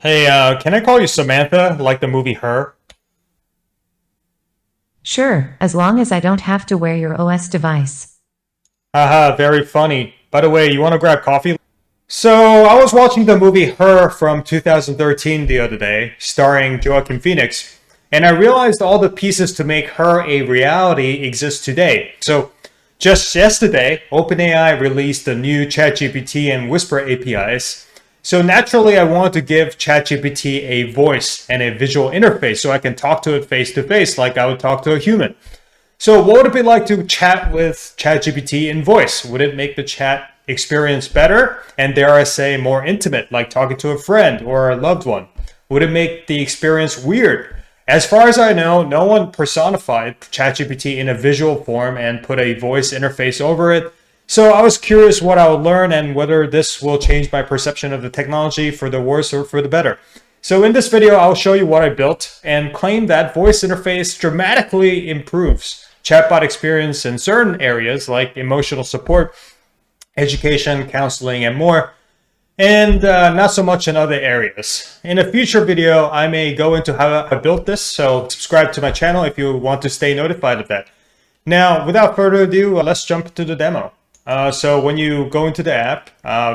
Hey, can I call you Samantha, like the movie Her? Sure, as long as I don't have to wear your OS device. Haha, very funny. By the way, you want to grab coffee? So, I was watching the movie Her from 2013 the other day, starring Joaquin Phoenix, and I realized all the pieces to make her a reality exist today. So, just yesterday, OpenAI released the new ChatGPT and Whisper APIs. So naturally, I wanted to give ChatGPT a voice and a visual interface so I can talk to face like I would talk to a human. So, what would it be like to chat with ChatGPT in voice? Would it make the chat experience better and, dare I say, more intimate, like talking to a friend or a loved one? Would it make the experience weird? As far as I know, no one personified ChatGPT in a visual form and put a voice interface over it. So I was curious what I would learn and whether this will change my perception of the technology for the worse or for the better. So in this video, I'll show you what I built and claim that voice interface dramatically improves chatbot experience in certain areas like emotional support, education, counseling, and more, and not so much in other areas. In a future video, I may go into how I built this, so subscribe to my channel if you want to stay notified of that. Now, without further ado, let's jump into the demo. So when you go into the app,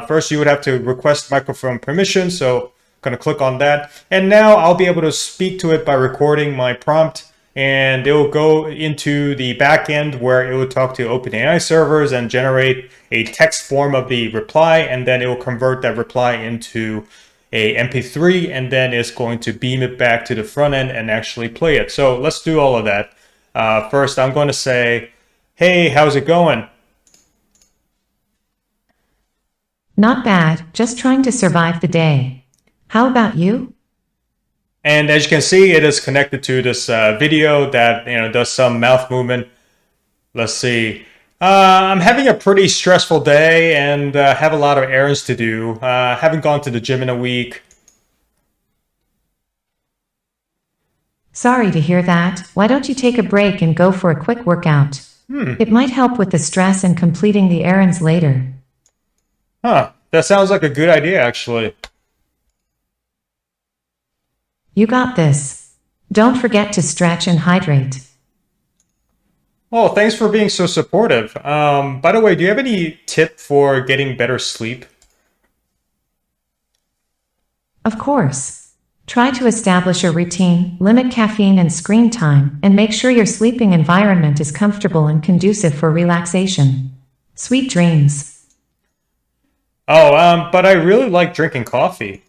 first you would have to request microphone permission, so I'm going to click on that. And now I'll be able to speak to it by recording my prompt, and it will go into the back end where it will talk to OpenAI servers and generate a text form of the reply, and then it will convert that reply into a MP3, and then it's going to beam it back to the front end and actually play it. So let's do all of that. First, I'm going to say, hey, how's it going? Not bad, just trying to survive the day. How about you? And as you can see, it is connected to this video that does some mouth movement. Let's see. I'm having a pretty stressful day and have a lot of errands to do. Haven't gone to the gym in a week. Sorry to hear that. Why don't you take a break and go for a quick workout? It might help with the stress and completing the errands later. Huh. That sounds like a good idea, actually. You got this. Don't forget to stretch and hydrate. Well, thanks for being so supportive. By the way, do you have any tip for getting better sleep? Of course. Try to establish a routine, limit caffeine and screen time, and make sure your sleeping environment is comfortable and conducive for relaxation. Sweet dreams. Oh, but I really like drinking coffee.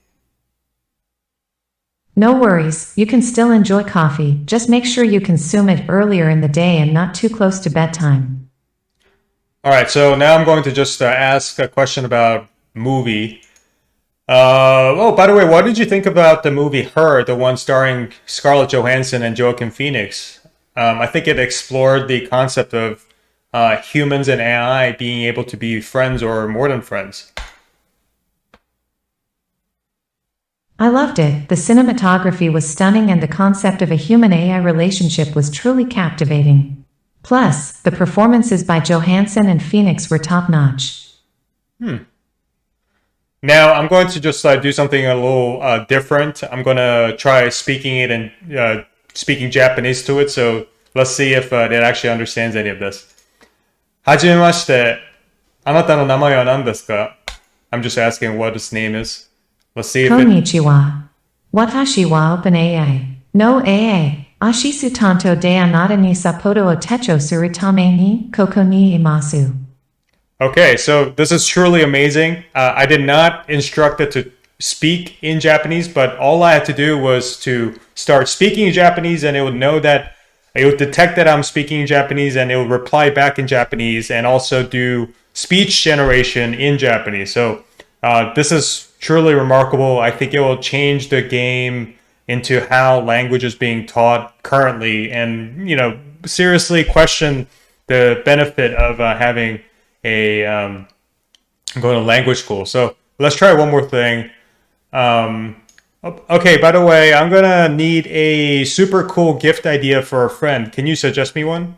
No worries, you can still enjoy coffee, just make sure you consume it earlier in the day and not too close to bedtime. All right, so now I'm going to just ask a question about movie. Oh, by the way, what did you think about the movie Her, the one starring Scarlett Johansson and Joaquin Phoenix? I think it explored the concept of humans and AI being able to be friends or more than friends. I loved it, the cinematography was stunning and the concept of a human-AI relationship was truly captivating. Plus, the performances by Johansson and Phoenix were top-notch. Now I'm going to just do something a little different. I'm going to try speaking it and speaking Japanese to it. So let's see if it actually understands any of this. はじめまして。あなたの名前は何ですか? I'm just asking what his name is. Let's see if it... Konnichiwa. Watashi wa OpenAI. No AA. Ashisu tanto de anata ni sapoto o techo surutame ni koko ni imasu. Okay, so this is truly amazing. I did not instruct it to speak in Japanese, but all I had to do was to start speaking in Japanese, and it would know that it would detect that I'm speaking in Japanese, and it would reply back in Japanese, and also do speech generation in Japanese. So this is truly remarkable. I think it will change the game into how language is being taught currently, and seriously question the benefit of having a going to language school. So let's try one more thing. Okay, by the way, I'm gonna need a super cool gift idea for a friend. Can you suggest me one?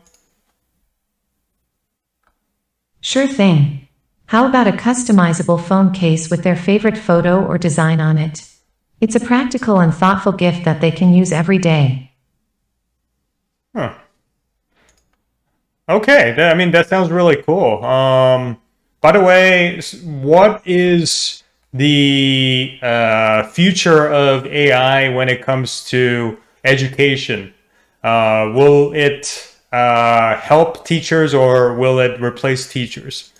Sure thing. How about a customizable phone case with their favorite photo or design on it? It's a practical and thoughtful gift that they can use every day. Huh. Okay, I mean that sounds really cool. By the way, what is the future of AI when it comes to education? Will it help teachers or will it replace teachers?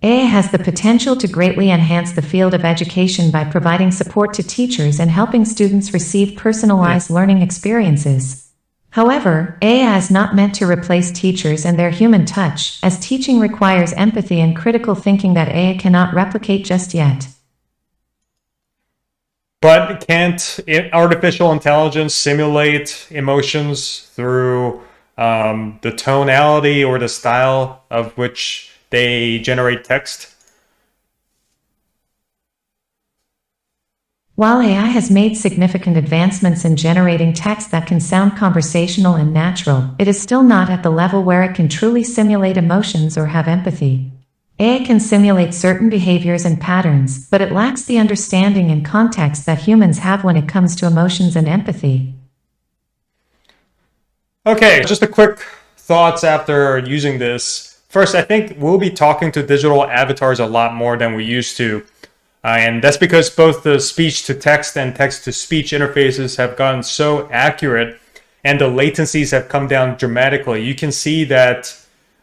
AI has the potential to greatly enhance the field of education by providing support to teachers and helping students receive personalized learning experiences. However, AI is not meant to replace teachers and their human touch, as teaching requires empathy and critical thinking that AI cannot replicate just yet. But can't artificial intelligence simulate emotions through the tonality or the style of which they generate text? While AI has made significant advancements in generating text that can sound conversational and natural, it is still not at the level where it can truly simulate emotions or have empathy. AI can simulate certain behaviors and patterns, but it lacks the understanding and context that humans have when it comes to emotions and empathy. Okay, just a quick thoughts after using this. First, I think we'll be talking to digital avatars a lot more than we used to. And that's because both the speech to text and text to speech interfaces have gotten so accurate and the latencies have come down dramatically. You can see that,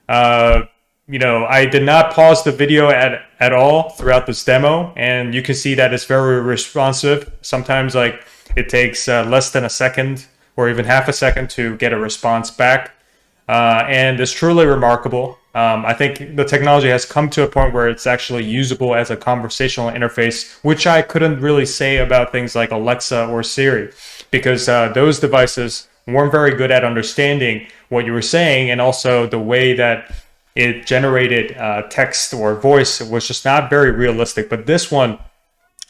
I did not pause the video at all throughout this demo. And you can see that it's very responsive. Sometimes like it takes less than a second or even half a second to get a response back. And it's truly remarkable. I think the technology has come to a point where it's actually usable as a conversational interface, which I couldn't really say about things like Alexa or Siri, because those devices weren't very good at understanding what you were saying, and also the way that it generated text or voice was just not very realistic. But this one,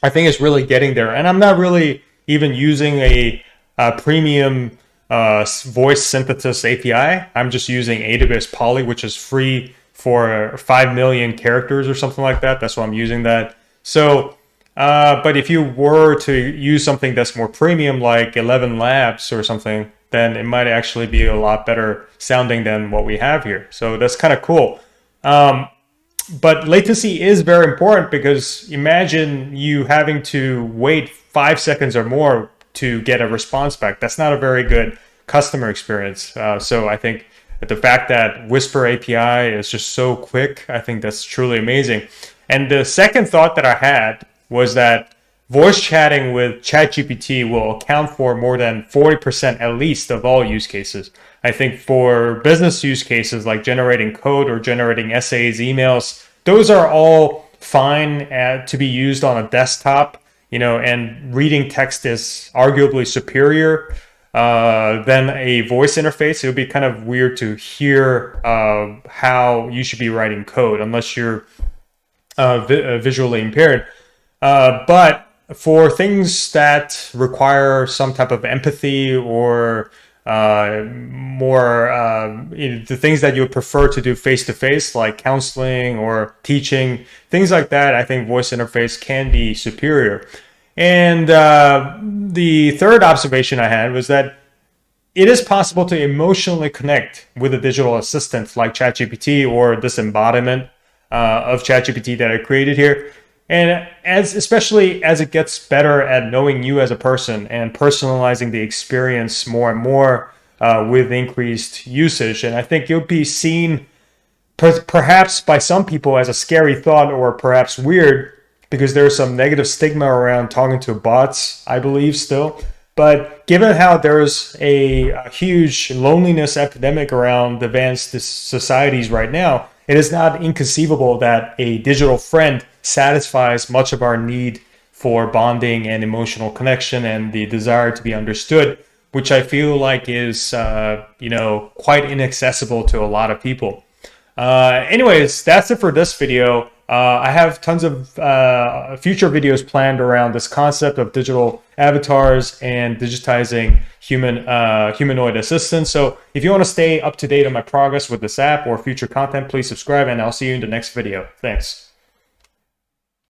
I think, is really getting there. And I'm not really even using a premium voice synthesis API. I'm just using AWS Poly, which is free for 5 million characters or something like that. That's why I'm using that. So, but if you were to use something that's more premium, like 11 Labs or something, then it might actually be a lot better sounding than what we have here. So that's kind of cool. But latency is very important, because imagine you having to wait 5 seconds or more to get a response back. That's not a very good customer experience. So I think that the fact that Whisper API is just so quick, I think that's truly amazing. And the second thought that I had was that voice chatting with ChatGPT will account for more than 40% at least of all use cases. I think for business use cases like generating code or generating essays, emails, those are all fine to be used on a desktop. And reading text is arguably superior than a voice interface. It would be kind of weird to hear how you should be writing code unless you're visually impaired. But for things that require some type of empathy or the things that you would prefer to do face to face, like counseling or teaching, things like that, I think voice interface can be superior. And the third observation I had was that it is possible to emotionally connect with a digital assistant like ChatGPT or this embodiment of ChatGPT that I created here. And especially as it gets better at knowing you as a person and personalizing the experience more and more with increased usage. And I think you'll be seen perhaps by some people as a scary thought or perhaps weird, because there's some negative stigma around talking to bots, I believe, still. But given how there's a huge loneliness epidemic around advanced societies right now, it is not inconceivable that a digital friend satisfies much of our need for bonding and emotional connection and the desire to be understood, which I feel like is, quite inaccessible to a lot of people. Anyways, that's it for this video. I have tons of future videos planned around this concept of digital avatars and digitizing humanoid assistants. So if you want to stay up to date on my progress with this app or future content, please subscribe, and I'll see you in the next video. Thanks.